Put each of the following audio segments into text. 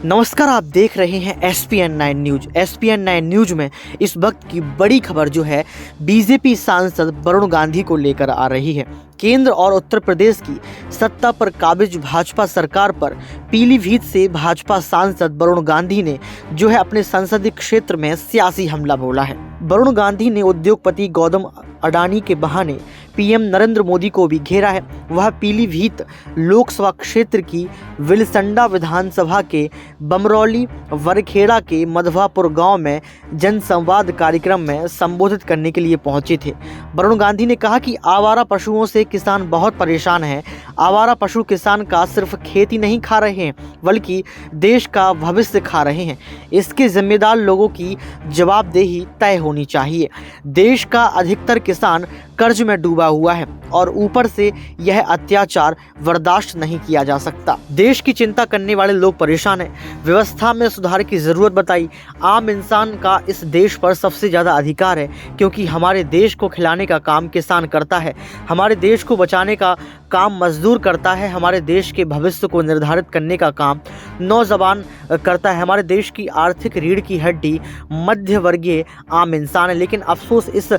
नमस्कार, आप देख रहे हैं SPN9 न्यूज। SPN9 न्यूज में इस वक्त की बड़ी खबर जो है बीजेपी सांसद वरुण गांधी को लेकर आ रही है। केंद्र और उत्तर प्रदेश की सत्ता पर काबिज भाजपा सरकार पर पीलीभीत से भाजपा सांसद वरुण गांधी ने जो है अपने संसदीय क्षेत्र में सियासी हमला बोला है। वरुण गांधी ने उद्योगपति गौतम अडानी के बहाने पीएम नरेंद्र मोदी को भी घेरा है। वह पीलीभीत लोकसभा क्षेत्र की विलसंडा विधानसभा के बमरौली वरखेड़ा के मधवापुर गांव में जनसंवाद कार्यक्रम में संबोधित करने के लिए पहुंचे थे। वरुण गांधी ने कहा कि आवारा पशुओं से किसान बहुत परेशान हैं। आवारा पशु किसान का सिर्फ खेती नहीं खा रहे हैं बल्कि देश का भविष्य खा रहे हैं। इसके जिम्मेदार लोगों की जवाबदेही तय होनी चाहिए। देश का अधिकतर किसान कर्ज में डूबा हुआ है और ऊपर से यह अत्याचार बर्दाश्त नहीं किया जा सकता। देश की चिंता करने वाले लोग परेशान हैं। व्यवस्था में सुधार की जरूरत बताई। आम इंसान का इस देश पर सबसे ज्यादा अधिकार है क्योंकि हमारे देश को खिलाने का काम किसान करता है, हमारे देश को बचाने का काम मजदूर करता है, हमारे देश के भविष्य को निर्धारित करने का काम नौजवान करता है। हमारे देश की आर्थिक रीढ़ की हड्डी मध्य वर्गीय आम इंसान है। लेकिन अफसोस इस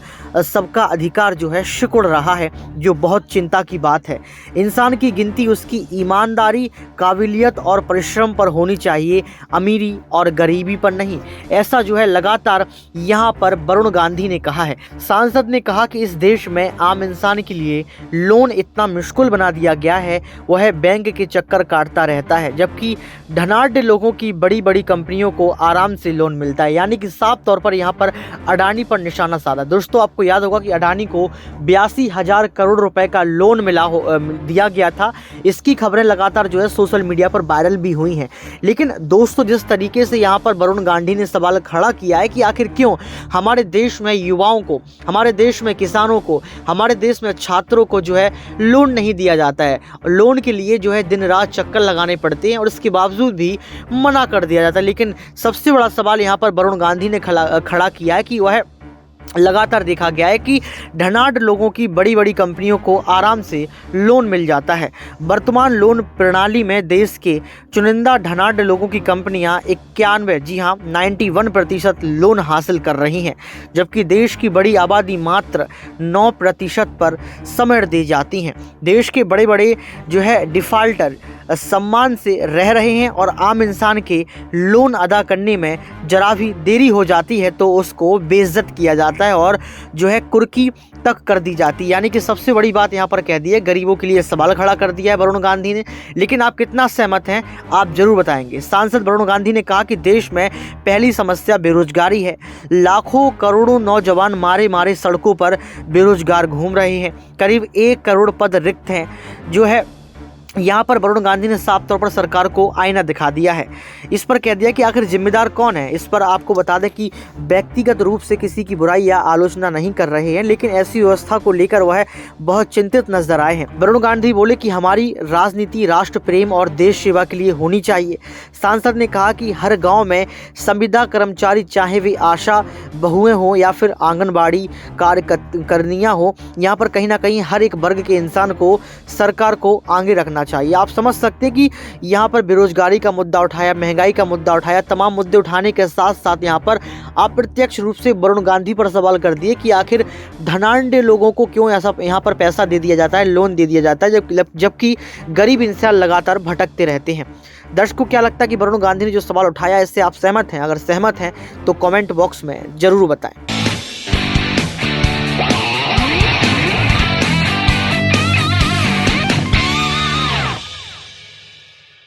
सबका अधिकार जो है सिकुड़ रहा है, जो बहुत चिंता की बात है। इंसान की गिनती उसकी ईमानदारी, काबिलियत और परिश्रम पर होनी चाहिए, अमीरी और गरीबी पर नहीं। ऐसा जो है लगातार यहाँ पर वरुण गांधी ने कहा है। सांसद ने कहा कि इस देश में आम इंसान के लिए लोन इतना मुश्किल बना दिया गया है, वह बैंक के चक्कर काटता रहता है, जबकि धनाढ्य लोगों की बड़ी बड़ी कंपनियों को आराम से लोन मिलता है। यानी कि साफ तौर पर यहाँ पर अडानी पर निशाना साधा। दोस्तों, आपको याद होगा कि अडानी को 82,000 करोड़ रुपए का लोन दिया गया था। इसकी खबरें लगातार जो है सोशल मीडिया पर वायरल भी हुई हैं। लेकिन दोस्तों, जिस तरीके से यहाँ पर वरुण गांधी ने सवाल खड़ा किया है कि आखिर क्यों हमारे देश में युवाओं को, हमारे देश में किसानों को, हमारे देश में छात्रों को जो है लोन नहीं दिया जाता है, लोन के लिए जो है दिन रात चक्कर लगाने पड़ते हैं और इसके बावजूद भी मना कर दिया जाता है। लेकिन सबसे बड़ा सवाल यहाँ पर वरुण गांधी ने खड़ा किया है कि वह लगातार देखा गया है कि धनाढ्य लोगों की बड़ी बड़ी कंपनियों को आराम से लोन मिल जाता है। वर्तमान लोन प्रणाली में देश के चुनिंदा धनाढ्य लोगों की कंपनियां 91, जी हाँ 91% लोन हासिल कर रही हैं, जबकि देश की बड़ी आबादी मात्र 9% पर समेट दी जाती हैं। देश के बड़े बड़े जो है डिफ़ाल्टर सम्मान से रह रहे हैं और आम इंसान के लोन अदा करने में जरा भी देरी हो जाती है तो उसको बेइज्जत किया जाता है और जो है कुर्की तक कर दी जाती है। यानी कि सबसे बड़ी बात यहाँ पर कह दी है, गरीबों के लिए सवाल खड़ा कर दिया है वरुण गांधी ने। लेकिन आप कितना सहमत हैं आप जरूर बताएंगे। सांसद वरुण गांधी ने कहा कि देश में पहली समस्या बेरोजगारी है। लाखों करोड़ों नौजवान मारे मारे सड़कों पर बेरोजगार घूम रहे हैं। करीब 1 करोड़ पद रिक्त हैं। जो है यहाँ पर वरुण गांधी ने साफ तौर पर सरकार को आईना दिखा दिया है। इस पर कह दिया कि आखिर जिम्मेदार कौन है। इस पर आपको बता दें कि व्यक्तिगत रूप से किसी की बुराई या आलोचना नहीं कर रहे हैं, लेकिन ऐसी व्यवस्था को लेकर वह बहुत चिंतित नजर आए हैं। वरुण गांधी बोले कि हमारी राजनीति राष्ट्र प्रेम और देश सेवा के लिए होनी चाहिए। सांसद ने कहा कि हर गाँव में संविदा कर्मचारी, चाहे वे आशा बहुएं हों या फिर आंगनबाड़ी कार्यकर्नियाँ हो, यहाँ पर कहीं ना कहीं हर एक वर्ग के इंसान को सरकार को आगे रखना चाहिए। आप समझ सकते हैं कि यहाँ पर बेरोजगारी का मुद्दा उठाया, महंगाई का मुद्दा उठाया, तमाम मुद्दे उठाने के साथ साथ यहाँ पर अप्रत्यक्ष रूप से वरुण गांधी पर सवाल कर दिए कि आखिर धनाढ्य लोगों को क्यों ऐसा यहाँ पर पैसा दे दिया जाता है, लोन दे दिया जाता है, जबकि गरीब इंसान लगातार भटकते रहते हैं। दर्शकों, क्या लगता है कि वरुण गांधी ने जो सवाल उठाया इससे आप सहमत हैं? अगर सहमत हैं तो कमेंट बॉक्स में जरूर बताएं।